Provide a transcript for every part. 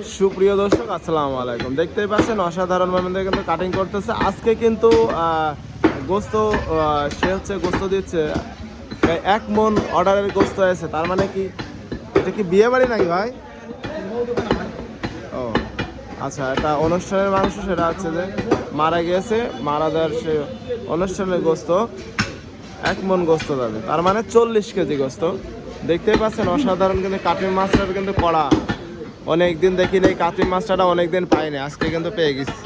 সুপ্রিয় দর্শক, আসসালামু আলাইকুম। দেখতেই পাচ্ছেন অসাধারণ ভাবে কিন্তু কাটিং করতেছে। আজকে কিন্তু গোস্ত সে হচ্ছে গোস্ত দিচ্ছে, 1 মণ অর্ডারের গোস্ত আছে। তার মানে কি এটা কি বিয়ে বাড়ি নাকি ভাই? ও আচ্ছা, এটা অনুষ্ঠানের মাংস, সেটা হচ্ছে যে মারা গিয়েছে, মারা যাওয়ার সে অনুষ্ঠানের গোস্ত 1 মণ গোস্ত যাবে, তার মানে 40 কেজি গোস্ত। দেখতেই পাচ্ছেন অসাধারণ কিন্তু কাটিং মাছটা কিন্তু কড়া। অনেকদিন দেখিনি এই কাটিং মাছটা, অনেকদিন পাইনি, আজকে কিন্তু পেয়ে গেছি।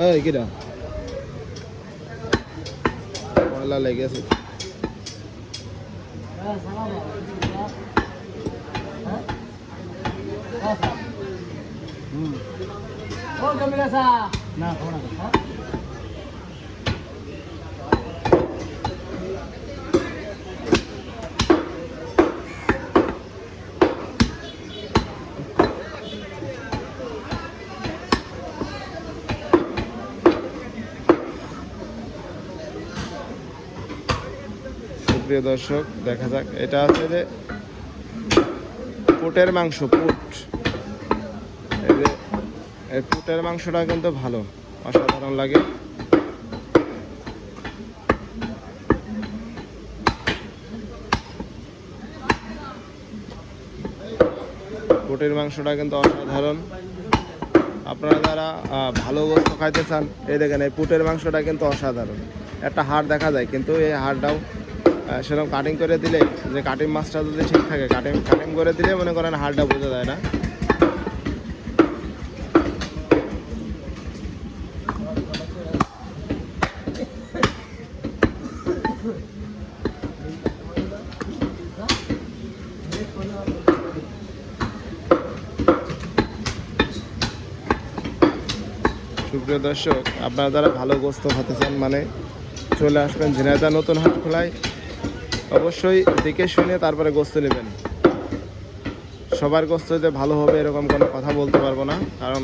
এই কিরা ময়লা লেগেছে। প্রিয় দর্শক, দেখা যাক, এটা হচ্ছে যে পুটের মাংস। এই যে এই পুটের মাংসটা কিন্তু ভালো, অসাধারণ লাগে। পুটের মাংসটা কিন্তু অসাধারণ। আপনারা যারা ভালো গোস্ত খাইতে চান, এই দেখেন এই পুটের মাংসটা কিন্তু অসাধারণ। একটা হাড় দেখা যায়, কিন্তু এই হাড়টাও সেরকম কাটিং করে দিলে, যে কাটিং মাছটা যদি ঠিক থাকে, কাটিং করে দিলে মনে করেন হাড়টা বোঝা যায় না। সুপ্রিয় দর্শক, আপনারা যারা ভালো গোস্ত খেতে চান, মানে চলে আসবেন ঝিনাইদহ নতুন হাট খোলায়। অবশ্যই দেখে শুনে তারপরে গোস্ত নেবেন। সবার গোস্ত যে ভালো হবে এরকম কোনো কথা বলতে পারবো না, কারণ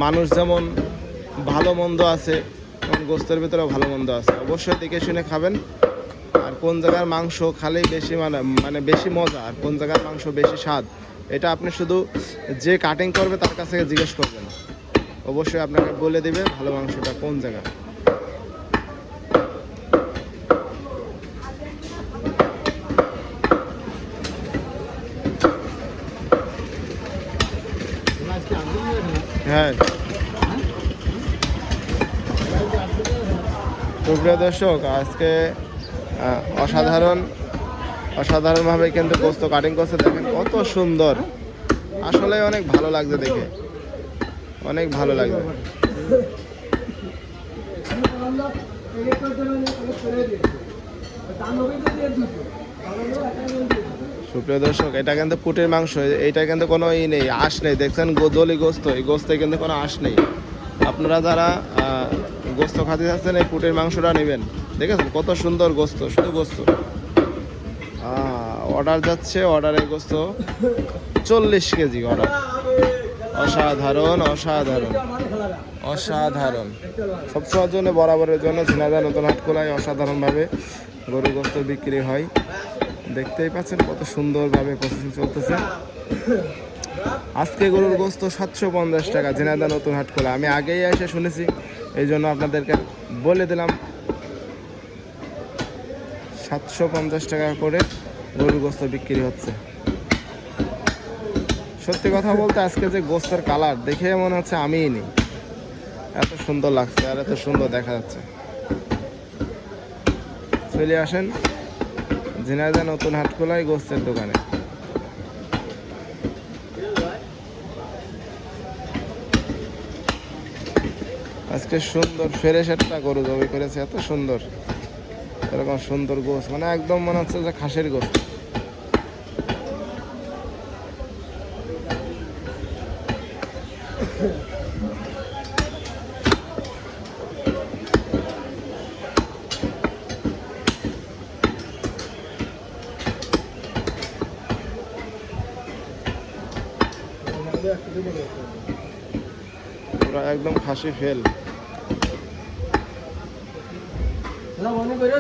মানুষ যেমন ভালো মন্দ আছে, তেমন গোস্তের ভিতরেও ভালো মন্দ আছে। অবশ্যই দেখে শুনে খাবেন। আর কোন জায়গার মাংস খালেই বেশি মানে বেশি মজা, আর কোন জায়গার মাংস বেশি স্বাদ, এটা আপনি শুধু যে কাটিং করবে তার কাছ থেকে জিজ্ঞেস করবেন। অবশ্যই আপনাকে বলে দিবে ভালো মাংসটা কোন জায়গা। হ্যাঁ, সুপ্রিয় দর্শক, আজকে অসাধারণভাবে কিন্তু গোস্ত কাটিং করছে। দেখেন কত সুন্দর, আসলে অনেক ভালো লাগছে দেখে, অনেক ভালো লাগছে। সুপ্রিয় দর্শক, এটা কিন্তু পুটের মাংস, এইটা কিন্তু কোনো নেই, আঁশ নেই। দেখছেন দলি গোস্ত, এই গোস্তে কিন্তু কোনো আঁশ নেই। আপনারা যারা গোস্ত খাতে যাচ্ছেন, এই পুটের মাংসটা নেবেন। দেখেছেন কত সুন্দর গোস্ত, শুধু গোস্ত। অর্ডার যাচ্ছে, অর্ডারের গোস্ত 40 কেজি অর্ডার। অসাধারণ অসাধারণ অসাধারণ। সবসময়ের জন্য, বরাবরের জন্য ঝিনাইদহ নতুন হাট খোলায় অসাধারণভাবে গরুর গোস্ত বিক্রি হয়। দেখতেই পাচ্ছেন কত সুন্দরভাবে প্রসেসিং চলতেছে। আজকে গরুর গোস্ত 750 টাকা ঝিনাইদহ নতুন হাট খোলা। আমি আগেই এসে শুনেছি, এই জন্য আপনাদেরকে বলে দিলাম। 750 টাকা করে গরুর গোস্ত বিক্রি হচ্ছে। সত্যি কথা বলতে, আজকে যে গোস্তের কালার দেখে মনে হচ্ছে আমিই নেই, এত সুন্দর লাগছে আর এত সুন্দর দেখা যাচ্ছে। চলে আসেন ঝিনাইদহ নতুন হাট খোলায় গোস্তের দোকানে। আজকে সুন্দর ফ্রেশ একটা গরু জবাই করেছে, এত সুন্দর, এরকম সুন্দর গোস্ত, মানে একদম মনে হচ্ছে যে খাসির গোস্ত। পুরা একদম খাসি ফেল। মনে করে